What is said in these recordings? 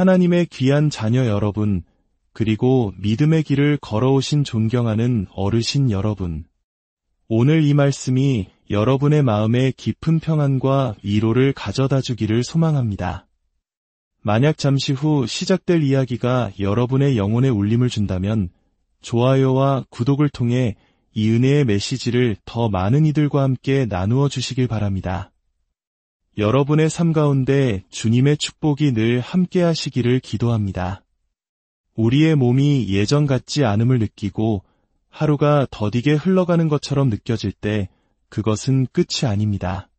하나님의 귀한 자녀 여러분, 그리고 믿음의 길을 걸어오신 존경하는 어르신 여러분. 오늘 이 말씀이 여러분의 마음에 깊은 평안과 위로를 가져다 주기를 소망합니다. 만약 잠시 후 시작될 이야기가 여러분의 영혼에 울림을 준다면 좋아요와 구독을 통해 이 은혜의 메시지를 더 많은 이들과 함께 나누어 주시길 바랍니다. 여러분의 삶 가운데 주님의 축복이 늘 함께 하시기를 기도합니다. 우리의 몸이 예전 같지 않음을 느끼고 하루가 더디게 흘러가는 것처럼 느껴질 때 그것은 끝이 아닙니다.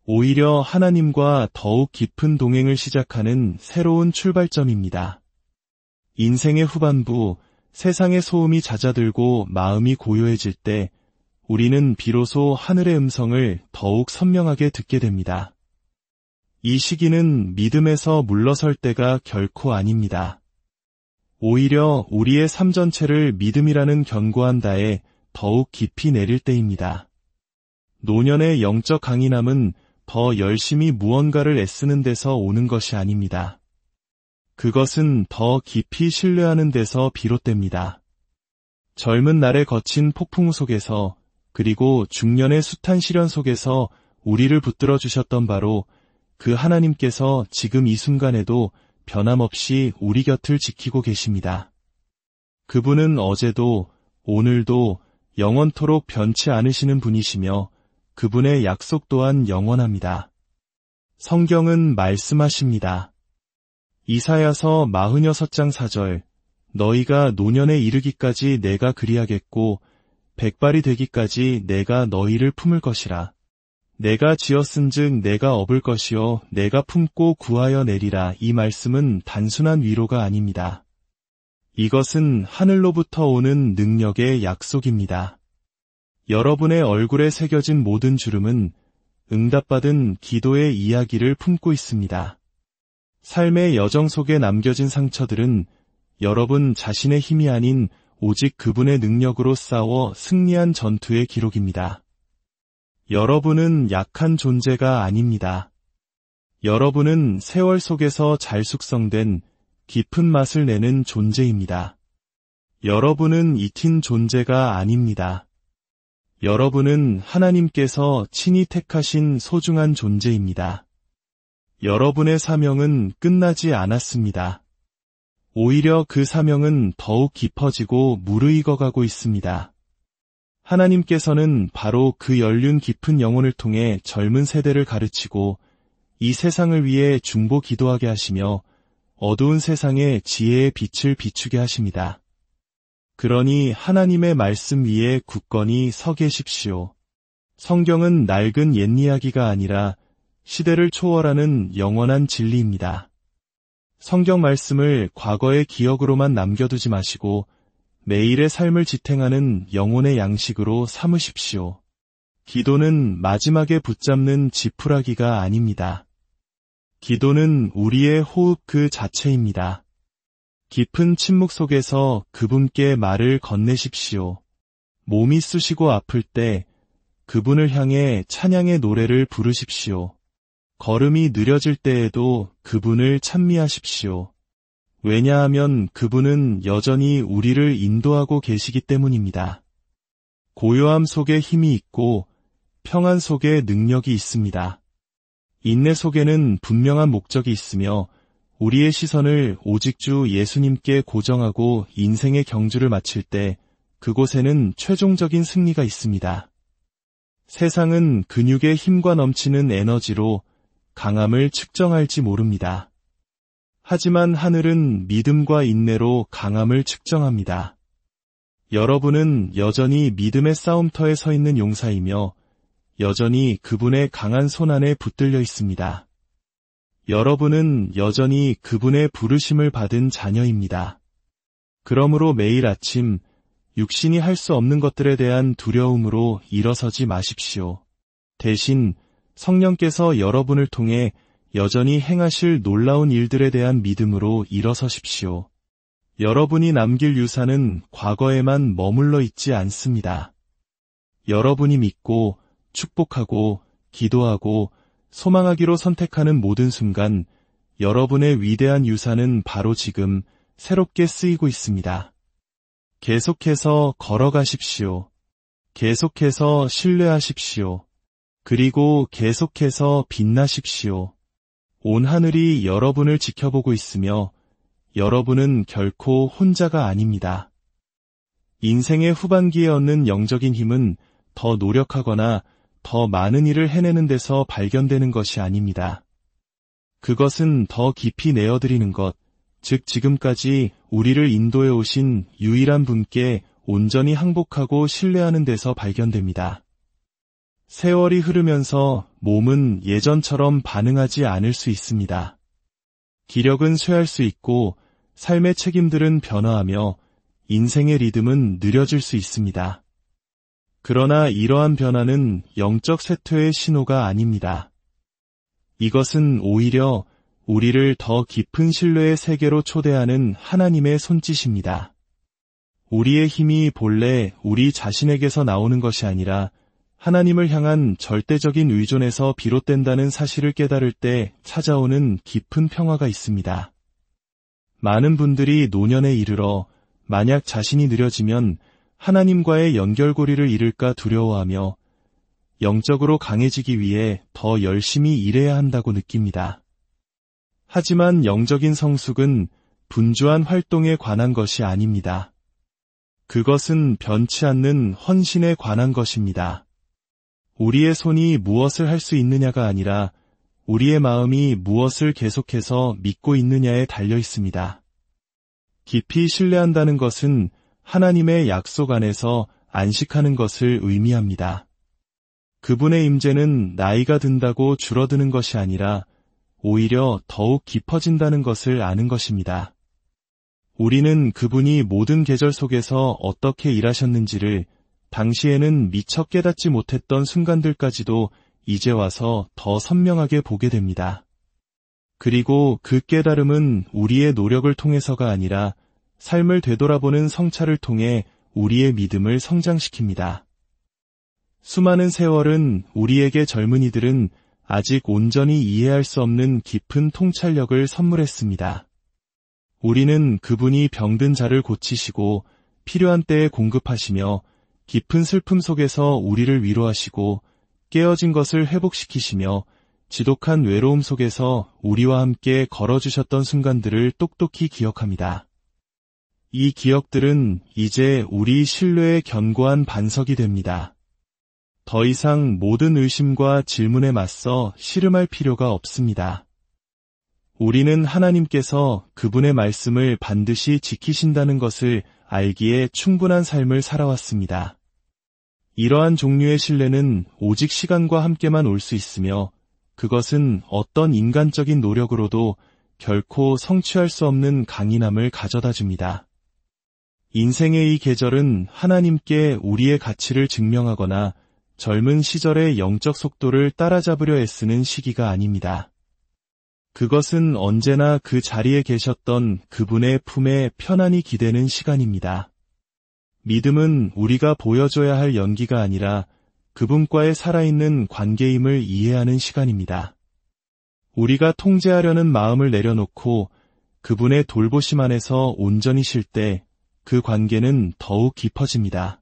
오히려 하나님과 더욱 깊은 동행을 시작하는 새로운 출발점입니다. 인생의 후반부, 세상의 소음이 잦아들고 마음이 고요해질 때 우리는 비로소 하늘의 음성을 더욱 선명하게 듣게 됩니다. 이 시기는 믿음에서 물러설 때가 결코 아닙니다. 오히려 우리의 삶 전체를 믿음이라는 견고한 다에 더욱 깊이 내릴 때입니다. 노년의 영적 강인함은 더 열심히 무언가를 애쓰는 데서 오는 것이 아닙니다. 그것은 더 깊이 신뢰하는 데서 비롯됩니다. 젊은 날의 거친 폭풍 속에서 그리고 중년의 숱한 시련 속에서 우리를 붙들어 주셨던 바로 그 하나님께서 지금 이 순간에도 변함없이 우리 곁을 지키고 계십니다. 그분은 어제도 오늘도 영원토록 변치 않으시는 분이시며 그분의 약속 또한 영원합니다. 성경은 말씀하십니다. 이사야서 46장 4절 너희가 노년에 이르기까지 내가 그리하겠고 백발이 되기까지 내가 너희를 품을 것이라. 내가 지었은즉 내가 업을 것이요 내가 품고 구하여 내리라. 이 말씀은 단순한 위로가 아닙니다. 이것은 하늘로부터 오는 능력의 약속입니다. 여러분의 얼굴에 새겨진 모든 주름은 응답받은 기도의 이야기를 품고 있습니다. 삶의 여정 속에 남겨진 상처들은 여러분 자신의 힘이 아닌 오직 그분의 능력으로 싸워 승리한 전투의 기록입니다. 여러분은 약한 존재가 아닙니다. 여러분은 세월 속에서 잘 숙성된 깊은 맛을 내는 존재입니다. 여러분은 잊힌 존재가 아닙니다. 여러분은 하나님께서 친히 택하신 소중한 존재입니다. 여러분의 사명은 끝나지 않았습니다. 오히려 그 사명은 더욱 깊어지고 무르익어가고 있습니다. 하나님께서는 바로 그 연륜 깊은 영혼을 통해 젊은 세대를 가르치고 이 세상을 위해 중보 기도하게 하시며 어두운 세상에 지혜의 빛을 비추게 하십니다. 그러니 하나님의 말씀 위에 굳건히 서 계십시오. 성경은 낡은 옛 이야기가 아니라 시대를 초월하는 영원한 진리입니다. 성경 말씀을 과거의 기억으로만 남겨두지 마시고 매일의 삶을 지탱하는 영혼의 양식으로 삼으십시오. 기도는 마지막에 붙잡는 지푸라기가 아닙니다. 기도는 우리의 호흡 그 자체입니다. 깊은 침묵 속에서 그분께 말을 건네십시오. 몸이 쑤시고 아플 때 그분을 향해 찬양의 노래를 부르십시오. 걸음이 느려질 때에도 그분을 찬미하십시오. 왜냐하면 그분은 여전히 우리를 인도하고 계시기 때문입니다. 고요함 속에 힘이 있고 평안 속에 능력이 있습니다. 인내 속에는 분명한 목적이 있으며 우리의 시선을 오직 주 예수님께 고정하고 인생의 경주를 마칠 때 그곳에는 최종적인 승리가 있습니다. 세상은 근육의 힘과 넘치는 에너지로 강함을 측정할지 모릅니다. 하지만 하늘은 믿음과 인내로 강함을 측정합니다. 여러분은 여전히 믿음의 싸움터에 서 있는 용사이며 여전히 그분의 강한 손 안에 붙들려 있습니다. 여러분은 여전히 그분의 부르심을 받은 자녀입니다. 그러므로 매일 아침 육신이 할 수 없는 것들에 대한 두려움으로 일어서지 마십시오. 대신 성령께서 여러분을 통해 여전히 행하실 놀라운 일들에 대한 믿음으로 일어서십시오. 여러분이 남길 유산은 과거에만 머물러 있지 않습니다. 여러분이 믿고 축복하고 기도하고 소망하기로 선택하는 모든 순간 여러분의 위대한 유산은 바로 지금 새롭게 쓰이고 있습니다. 계속해서 걸어가십시오. 계속해서 신뢰하십시오. 그리고 계속해서 빛나십시오. 온 하늘이 여러분을 지켜보고 있으며 여러분은 결코 혼자가 아닙니다. 인생의 후반기에 얻는 영적인 힘은 더 노력하거나 더 많은 일을 해내는 데서 발견되는 것이 아닙니다. 그것은 더 깊이 내어드리는 것, 즉 지금까지 우리를 인도해 오신 유일한 분께 온전히 항복하고 신뢰하는 데서 발견됩니다. 세월이 흐르면서 몸은 예전처럼 반응하지 않을 수 있습니다. 기력은 쇠할 수 있고 삶의 책임들은 변화하며 인생의 리듬은 느려질 수 있습니다. 그러나 이러한 변화는 영적 쇠퇴의 신호가 아닙니다. 이것은 오히려 우리를 더 깊은 신뢰의 세계로 초대하는 하나님의 손짓입니다. 우리의 힘이 본래 우리 자신에게서 나오는 것이 아니라 하나님을 향한 절대적인 의존에서 비롯된다는 사실을 깨달을 때 찾아오는 깊은 평화가 있습니다. 많은 분들이 노년에 이르러 만약 자신이 느려지면 하나님과의 연결고리를 잃을까 두려워하며 영적으로 강해지기 위해 더 열심히 일해야 한다고 느낍니다. 하지만 영적인 성숙은 분주한 활동에 관한 것이 아닙니다. 그것은 변치 않는 헌신에 관한 것입니다. 우리의 손이 무엇을 할 수 있느냐가 아니라 우리의 마음이 무엇을 계속해서 믿고 있느냐에 달려 있습니다. 깊이 신뢰한다는 것은 하나님의 약속 안에서 안식하는 것을 의미합니다. 그분의 임재는 나이가 든다고 줄어드는 것이 아니라 오히려 더욱 깊어진다는 것을 아는 것입니다. 우리는 그분이 모든 계절 속에서 어떻게 일하셨는지를 당시에는 미처 깨닫지 못했던 순간들까지도 이제 와서 더 선명하게 보게 됩니다. 그리고 그 깨달음은 우리의 노력을 통해서가 아니라 삶을 되돌아보는 성찰을 통해 우리의 믿음을 성장시킵니다. 수많은 세월은 우리에게 젊은이들은 아직 온전히 이해할 수 없는 깊은 통찰력을 선물했습니다. 우리는 그분이 병든 자를 고치시고 필요한 때에 공급하시며 깊은 슬픔 속에서 우리를 위로하시고 깨어진 것을 회복시키시며 지독한 외로움 속에서 우리와 함께 걸어주셨던 순간들을 똑똑히 기억합니다. 이 기억들은 이제 우리 신뢰의 견고한 반석이 됩니다. 더 이상 모든 의심과 질문에 맞서 씨름할 필요가 없습니다. 우리는 하나님께서 그분의 말씀을 반드시 지키신다는 것을 알기에 충분한 삶을 살아왔습니다. 이러한 종류의 신뢰는 오직 시간과 함께만 올 수 있으며 그것은 어떤 인간적인 노력으로도 결코 성취할 수 없는 강인함을 가져다 줍니다. 인생의 이 계절은 하나님께 우리의 가치를 증명하거나 젊은 시절의 영적 속도를 따라잡으려 애쓰는 시기가 아닙니다. 그것은 언제나 그 자리에 계셨던 그분의 품에 편안히 기대는 시간입니다. 믿음은 우리가 보여줘야 할 연기가 아니라 그분과의 살아있는 관계임을 이해하는 시간입니다. 우리가 통제하려는 마음을 내려놓고 그분의 돌보심 안에서 온전히 쉴 때 그 관계는 더욱 깊어집니다.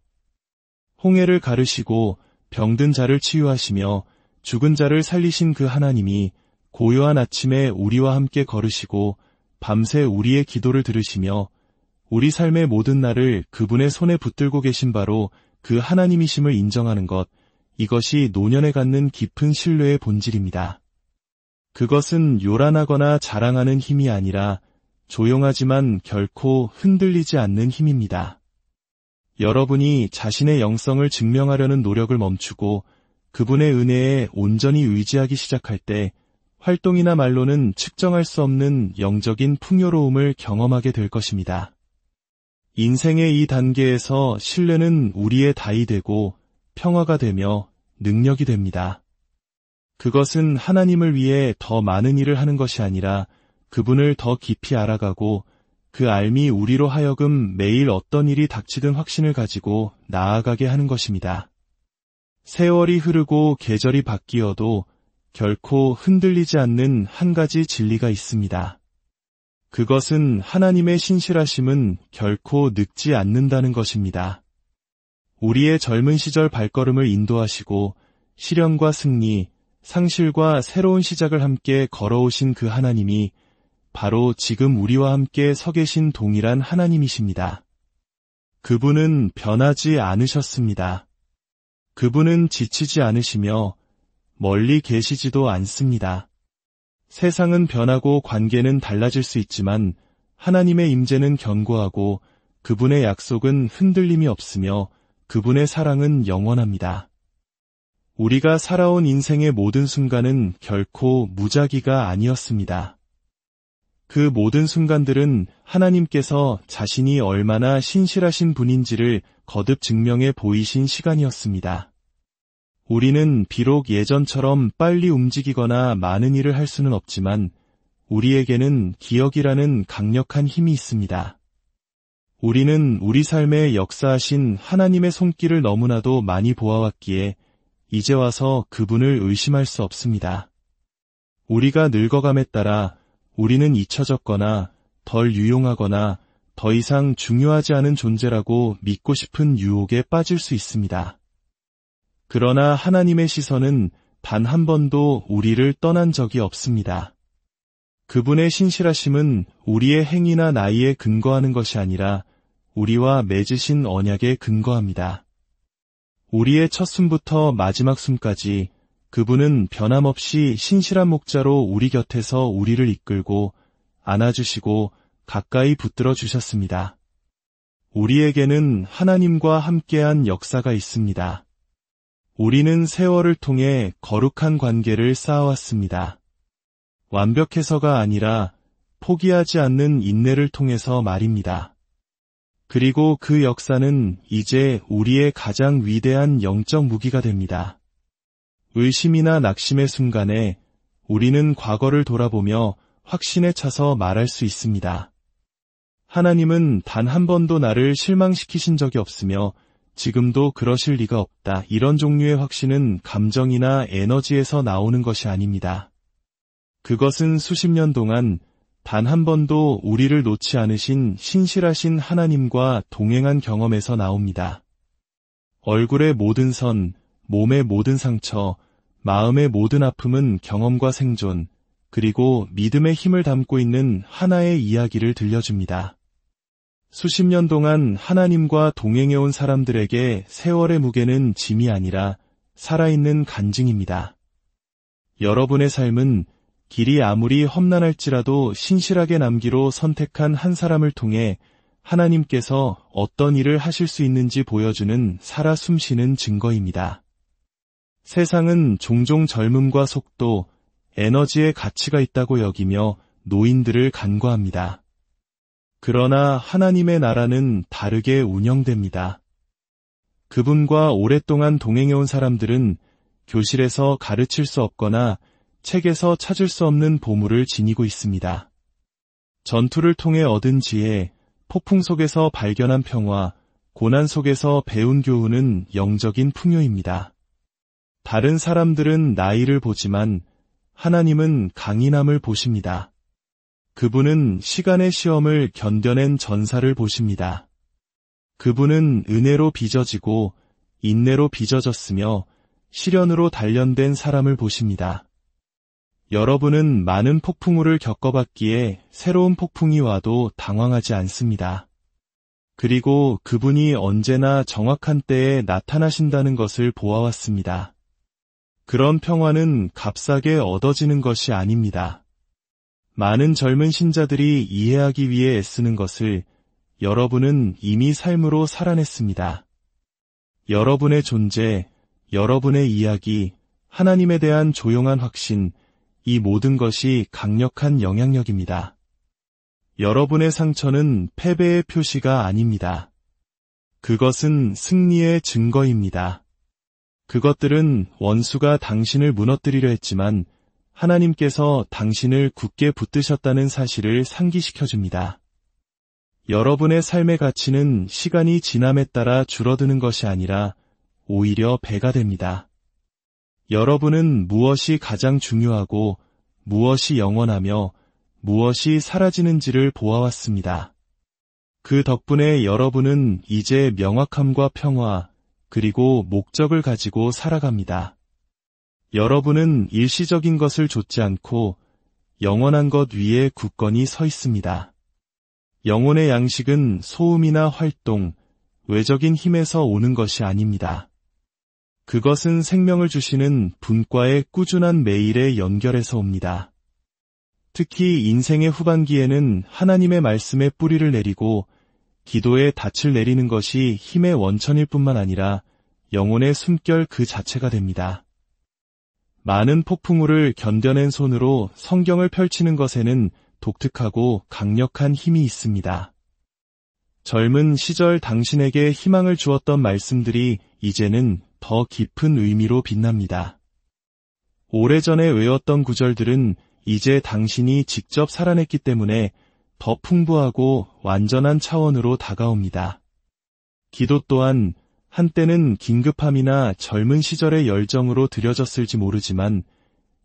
홍해를 가르시고 병든 자를 치유하시며 죽은 자를 살리신 그 하나님이 고요한 아침에 우리와 함께 걸으시고 밤새 우리의 기도를 들으시며 우리 삶의 모든 날을 그분의 손에 붙들고 계신 바로 그 하나님이심을 인정하는 것, 이것이 노년에 갖는 깊은 신뢰의 본질입니다. 그것은 요란하거나 자랑하는 힘이 아니라 조용하지만 결코 흔들리지 않는 힘입니다. 여러분이 자신의 영성을 증명하려는 노력을 멈추고 그분의 은혜에 온전히 의지하기 시작할 때 활동이나 말로는 측정할 수 없는 영적인 풍요로움을 경험하게 될 것입니다. 인생의 이 단계에서 신뢰는 우리의 다이 되고 평화가 되며 능력이 됩니다. 그것은 하나님을 위해 더 많은 일을 하는 것이 아니라 그분을 더 깊이 알아가고 그 알미 우리로 하여금 매일 어떤 일이 닥치든 확신을 가지고 나아가게 하는 것입니다. 세월이 흐르고 계절이 바뀌어도 결코 흔들리지 않는 한 가지 진리가 있습니다. 그것은 하나님의 신실하심은 결코 늙지 않는다는 것입니다. 우리의 젊은 시절 발걸음을 인도하시고 시련과 승리, 상실과 새로운 시작을 함께 걸어오신 그 하나님이 바로 지금 우리와 함께 서 계신 동일한 하나님이십니다. 그분은 변하지 않으셨습니다. 그분은 지치지 않으시며 멀리 계시지도 않습니다. 세상은 변하고 관계는 달라질 수 있지만 하나님의 임재는 견고하고 그분의 약속은 흔들림이 없으며 그분의 사랑은 영원합니다. 우리가 살아온 인생의 모든 순간은 결코 무작위가 아니었습니다. 그 모든 순간들은 하나님께서 자신이 얼마나 신실하신 분인지를 거듭 증명해 보이신 시간이었습니다. 우리는 비록 예전처럼 빨리 움직이거나 많은 일을 할 수는 없지만 우리에게는 기억이라는 강력한 힘이 있습니다. 우리는 우리 삶에 역사하신 하나님의 손길을 너무나도 많이 보아왔기에 이제 와서 그분을 의심할 수 없습니다. 우리가 늙어감에 따라 우리는 잊혀졌거나 덜 유용하거나 더 이상 중요하지 않은 존재라고 믿고 싶은 유혹에 빠질 수 있습니다. 그러나 하나님의 시선은 단 한 번도 우리를 떠난 적이 없습니다. 그분의 신실하심은 우리의 행위나 나이에 근거하는 것이 아니라 우리와 맺으신 언약에 근거합니다. 우리의 첫 숨부터 마지막 숨까지 그분은 변함없이 신실한 목자로 우리 곁에서 우리를 이끌고 안아주시고 가까이 붙들어 주셨습니다. 우리에게는 하나님과 함께한 역사가 있습니다. 우리는 세월을 통해 거룩한 관계를 쌓아왔습니다. 완벽해서가 아니라 포기하지 않는 인내를 통해서 말입니다. 그리고 그 역사는 이제 우리의 가장 위대한 영적 무기가 됩니다. 의심이나 낙심의 순간에 우리는 과거를 돌아보며 확신에 차서 말할 수 있습니다. 하나님은 단 한 번도 나를 실망시키신 적이 없으며 지금도 그러실 리가 없다. 이런 종류의 확신은 감정이나 에너지에서 나오는 것이 아닙니다. 그것은 수십 년 동안 단 한 번도 우리를 놓지 않으신 신실하신 하나님과 동행한 경험에서 나옵니다. 얼굴의 모든 선, 몸의 모든 상처, 마음의 모든 아픔은 경험과 생존, 그리고 믿음의 힘을 담고 있는 하나의 이야기를 들려줍니다. 수십 년 동안 하나님과 동행해온 사람들에게 세월의 무게는 짐이 아니라 살아있는 간증입니다. 여러분의 삶은 길이 아무리 험난할지라도 신실하게 남기로 선택한 한 사람을 통해 하나님께서 어떤 일을 하실 수 있는지 보여주는 살아 숨쉬는 증거입니다. 세상은 종종 젊음과 속도, 에너지의 가치가 있다고 여기며 노인들을 간과합니다. 그러나 하나님의 나라는 다르게 운영됩니다. 그분과 오랫동안 동행해온 사람들은 교실에서 가르칠 수 없거나 책에서 찾을 수 없는 보물을 지니고 있습니다. 전투를 통해 얻은 지혜, 폭풍 속에서 발견한 평화, 고난 속에서 배운 교훈은 영적인 풍요입니다. 다른 사람들은 나이를 보지만 하나님은 강인함을 보십니다. 그분은 시간의 시험을 견뎌낸 전사를 보십니다. 그분은 은혜로 빚어지고 인내로 빚어졌으며 시련으로 단련된 사람을 보십니다. 여러분은 많은 폭풍우를 겪어봤기에 새로운 폭풍이 와도 당황하지 않습니다. 그리고 그분이 언제나 정확한 때에 나타나신다는 것을 보아왔습니다. 그런 평화는 값싸게 얻어지는 것이 아닙니다. 많은 젊은 신자들이 이해하기 위해 애쓰는 것을 여러분은 이미 삶으로 살아냈습니다. 여러분의 존재, 여러분의 이야기, 하나님에 대한 조용한 확신, 이 모든 것이 강력한 영향력입니다. 여러분의 상처는 패배의 표시가 아닙니다. 그것은 승리의 증거입니다. 그것들은 원수가 당신을 무너뜨리려 했지만 하나님께서 당신을 굳게 붙드셨다는 사실을 상기시켜줍니다. 여러분의 삶의 가치는 시간이 지남에 따라 줄어드는 것이 아니라 오히려 배가 됩니다. 여러분은 무엇이 가장 중요하고 무엇이 영원하며 무엇이 사라지는지를 보아왔습니다. 그 덕분에 여러분은 이제 명확함과 평화, 그리고 목적을 가지고 살아갑니다. 여러분은 일시적인 것을 좇지 않고 영원한 것 위에 굳건히 서 있습니다. 영혼의 양식은 소음이나 활동, 외적인 힘에서 오는 것이 아닙니다. 그것은 생명을 주시는 분과의 꾸준한 매일의 연결에서 옵니다. 특히 인생의 후반기에는 하나님의 말씀에 뿌리를 내리고 기도에 닻을 내리는 것이 힘의 원천일 뿐만 아니라 영혼의 숨결 그 자체가 됩니다. 많은 폭풍우를 견뎌낸 손으로 성경을 펼치는 것에는 독특하고 강력한 힘이 있습니다. 젊은 시절 당신에게 희망을 주었던 말씀들이 이제는 더 깊은 의미로 빛납니다. 오래전에 외웠던 구절들은 이제 당신이 직접 살아냈기 때문에 더 풍부하고 완전한 차원으로 다가옵니다. 기도 또한 한때는 긴급함이나 젊은 시절의 열정으로 드려졌을지 모르지만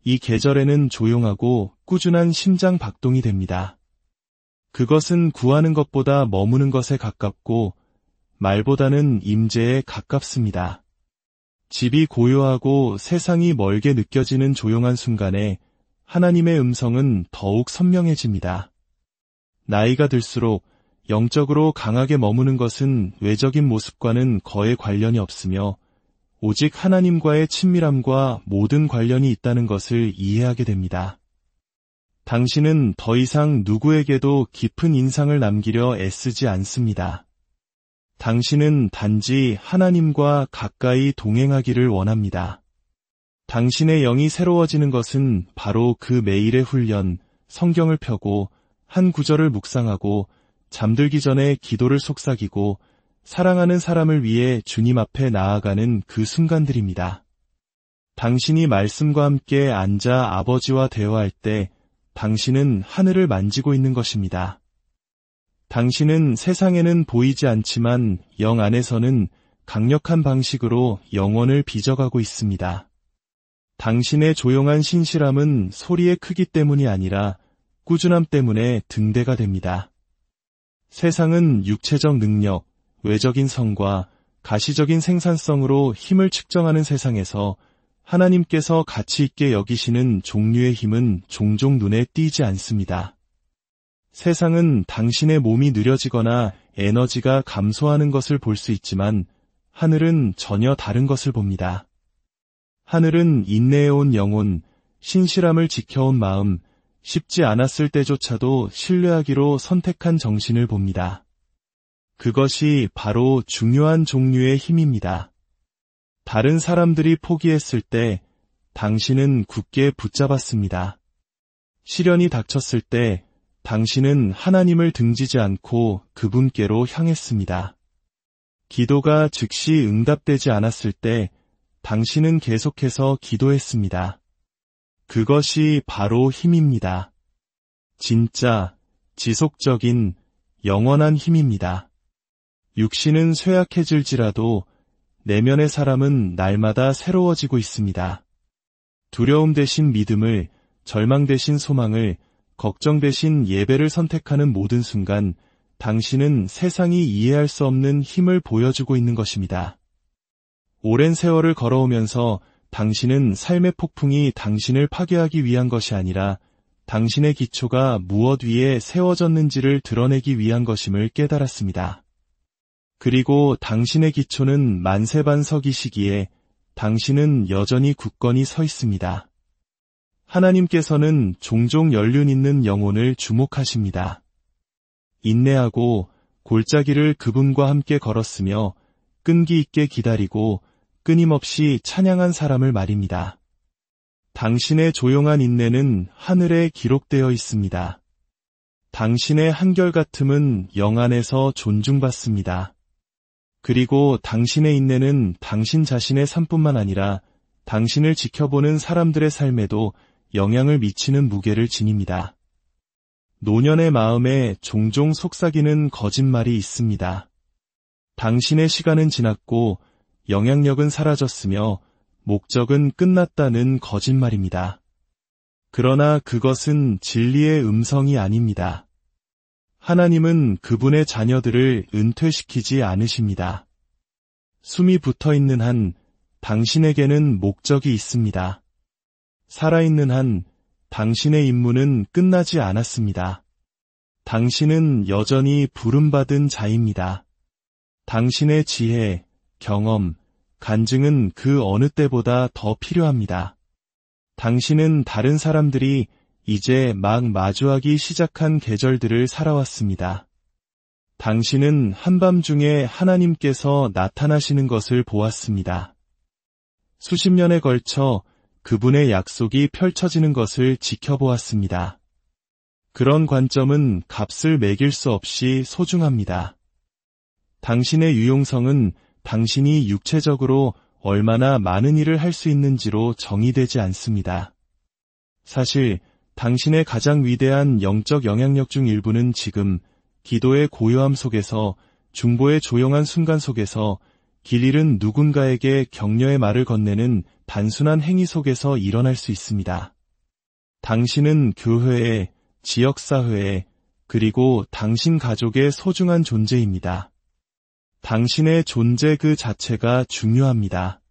이 계절에는 조용하고 꾸준한 심장 박동이 됩니다. 그것은 구하는 것보다 머무는 것에 가깝고 말보다는 임재에 가깝습니다. 집이 고요하고 세상이 멀게 느껴지는 조용한 순간에 하나님의 음성은 더욱 선명해집니다. 나이가 들수록 영적으로 강하게 머무는 것은 외적인 모습과는 거의 관련이 없으며 오직 하나님과의 친밀함과 모든 관련이 있다는 것을 이해하게 됩니다. 당신은 더 이상 누구에게도 깊은 인상을 남기려 애쓰지 않습니다. 당신은 단지 하나님과 가까이 동행하기를 원합니다. 당신의 영이 새로워지는 것은 바로 그 매일의 훈련, 성경을 펴고 한 구절을 묵상하고 잠들기 전에 기도를 속삭이고 사랑하는 사람을 위해 주님 앞에 나아가는 그 순간들입니다. 당신이 말씀과 함께 앉아 아버지와 대화할 때 당신은 하늘을 만지고 있는 것입니다. 당신은 세상에는 보이지 않지만 영 안에서는 강력한 방식으로 영혼을 빚어가고 있습니다. 당신의 조용한 신실함은 소리의 크기 때문이 아니라 꾸준함 때문에 등대가 됩니다. 세상은 육체적 능력, 외적인 성과 가시적인 생산성으로 힘을 측정하는 세상에서 하나님께서 가치 있게 여기시는 종류의 힘은 종종 눈에 띄지 않습니다. 세상은 당신의 몸이 느려지거나 에너지가 감소하는 것을 볼 수 있지만 하늘은 전혀 다른 것을 봅니다. 하늘은 인내해온 영혼, 신실함을 지켜온 마음, 쉽지 않았을 때조차도 신뢰하기로 선택한 정신을 봅니다. 그것이 바로 중요한 종류의 힘입니다. 다른 사람들이 포기했을 때 당신은 굳게 붙잡았습니다. 시련이 닥쳤을 때 당신은 하나님을 등지지 않고 그분께로 향했습니다. 기도가 즉시 응답되지 않았을 때 당신은 계속해서 기도했습니다. 그것이 바로 힘입니다. 진짜, 지속적인, 영원한 힘입니다. 육신은 쇠약해질지라도 내면의 사람은 날마다 새로워지고 있습니다. 두려움 대신 믿음을, 절망 대신 소망을, 걱정 대신 예배를 선택하는 모든 순간 당신은 세상이 이해할 수 없는 힘을 보여주고 있는 것입니다. 오랜 세월을 걸어오면서 당신은 삶의 폭풍이 당신을 파괴하기 위한 것이 아니라 당신의 기초가 무엇 위에 세워졌는지를 드러내기 위한 것임을 깨달았습니다. 그리고 당신의 기초는 만세반석이시기에 당신은 여전히 굳건히 서 있습니다. 하나님께서는 종종 연륜 있는 영혼을 주목하십니다. 인내하고 골짜기를 그분과 함께 걸었으며 끈기 있게 기다리고 끊임없이 찬양한 사람을 말입니다. 당신의 조용한 인내는 하늘에 기록되어 있습니다. 당신의 한결같음은 영 안에서 존중받습니다. 그리고 당신의 인내는 당신 자신의 삶뿐만 아니라 당신을 지켜보는 사람들의 삶에도 영향을 미치는 무게를 지닙니다. 노년의 마음에 종종 속삭이는 거짓말이 있습니다. 당신의 시간은 지났고 영향력은 사라졌으며 목적은 끝났다는 거짓말입니다. 그러나 그것은 진리의 음성이 아닙니다. 하나님은 그분의 자녀들을 은퇴시키지 않으십니다. 숨이 붙어 있는 한 당신에게는 목적이 있습니다. 살아있는 한 당신의 임무는 끝나지 않았습니다. 당신은 여전히 부름받은 자입니다. 당신의 지혜, 경험, 간증은 그 어느 때보다 더 필요합니다. 당신은 다른 사람들이 이제 막 마주하기 시작한 계절들을 살아왔습니다. 당신은 한밤중에 하나님께서 나타나시는 것을 보았습니다. 수십 년에 걸쳐 그분의 약속이 펼쳐지는 것을 지켜보았습니다. 그런 관점은 값을 매길 수 없이 소중합니다. 당신의 유용성은 당신이 육체적으로 얼마나 많은 일을 할 수 있는지로 정의되지 않습니다. 사실 당신의 가장 위대한 영적 영향력 중 일부는 지금 기도의 고요함 속에서, 중보의 조용한 순간 속에서, 길 잃은 누군가에게 격려의 말을 건네는 단순한 행위 속에서 일어날 수 있습니다. 당신은 교회에, 지역사회에, 그리고 당신 가족의 소중한 존재입니다. 당신의 존재 그 자체가 중요합니다.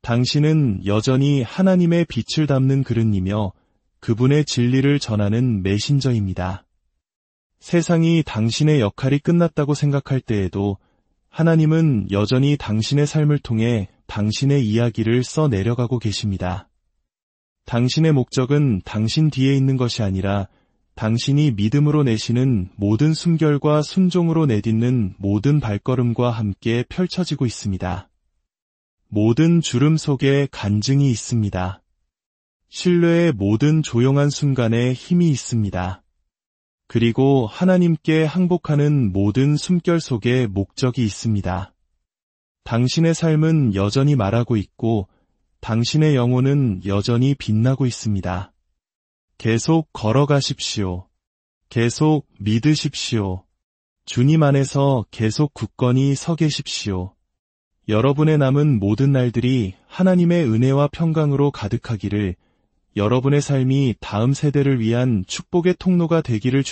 당신은 여전히 하나님의 빛을 담는 그릇이며 그분의 진리를 전하는 메신저입니다. 세상이 당신의 역할이 끝났다고 생각할 때에도 하나님은 여전히 당신의 삶을 통해 당신의 이야기를 써내려가고 계십니다. 당신의 목적은 당신 뒤에 있는 것이 아니라 당신이 믿음으로 내쉬는 모든 숨결과 순종으로 내딛는 모든 발걸음과 함께 펼쳐지고 있습니다. 모든 주름 속에 간증이 있습니다. 신뢰의 모든 조용한 순간에 힘이 있습니다. 그리고 하나님께 항복하는 모든 숨결 속에 목적이 있습니다. 당신의 삶은 여전히 말하고 있고 당신의 영혼은 여전히 빛나고 있습니다. 계속 걸어가십시오. 계속 믿으십시오. 주님 안에서 계속 굳건히 서 계십시오. 여러분의 남은 모든 날들이 하나님의 은혜와 평강으로 가득하기를, 여러분의 삶이 다음 세대를 위한 축복의 통로가 되기를